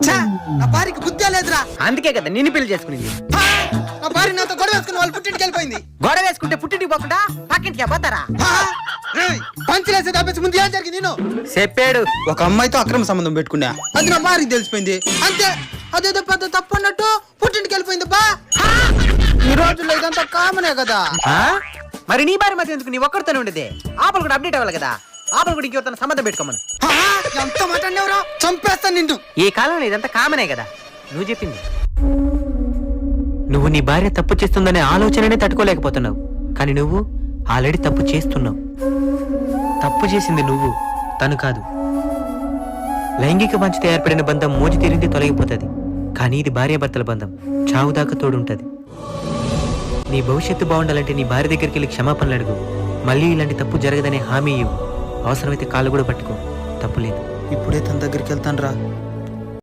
నా భార్యకి బుద్ధి లేదురా. అందుకే కదా నిన్ను పెళ్లి చేసుకునింది. నా భార్య నాతో గొడవ వేసుకుని వాళ్ళ పుట్టింటికి వెళ్ళిపోయింది. గొడవ వేసుకుంటే పుట్టింటికి పోకుండా పక్కింటికి పోతారా? పంచలేసే తప్పించి ముందు ఏం జరిగింది నేను చెప్పాడు. ఒక అమ్మాయితో అక్రమ సంబంధం పెట్టుకున్నా, అది నా భార్యకి తెలిసిపోయింది. అంతే, అదేదో పెద్ద తప్పు అన్నట్టు పుట్టింటికి వెళ్ళిపోయింది. బా ఈ రోజుల్లో ఇదంతా కామనే కదా. మరి నీ భార్య మధ్య ఎందుకు? నీ ఒక్కరితోనే ఉండేది. ఆపలు కూడా అప్డేట్ అవ్వాలి కదా. ఆపలు కూడా ఇంకెవరితో సంబంధం పెట్టుకోమను. ఎంత మాట అన్నవరా, చంపేస్తాను నిన్ను. ఈ కాలంలో ఇదంతా కామనే కదా. నువ్వు చెప్పింది. నువ్వు నీ భార్య తప్పు చేస్తుందనే ఆలోచననే తట్టుకోలేకపోతున్నావు. కానీ నువ్వు ఆల్రెడీ తప్పు చేస్తున్నావు. తప్పు చేసింది నువ్వు, తను కాదు. లైంగిక వాంఛతో ఏర్పడిన బంధం మోజు తీరింది, తొలగిపోతుంది. కానీ ఇది భార్యాభర్తల బంధం, చావుదాకా తోడుంటది. నీ భవిష్యత్తు బాగుండాలంటే నీ భార్య దగ్గరికి వెళ్ళి క్షమాపణలు అడుగు. మళ్ళీ ఇలాంటి తప్పు జరగదనే హామీ ఇవ్వు. అవసరమైతే కాళ్ళు కూడా పట్టుకో, తప్పులేదు. ఇప్పుడే తన దగ్గరికి వెళ్తాను రా.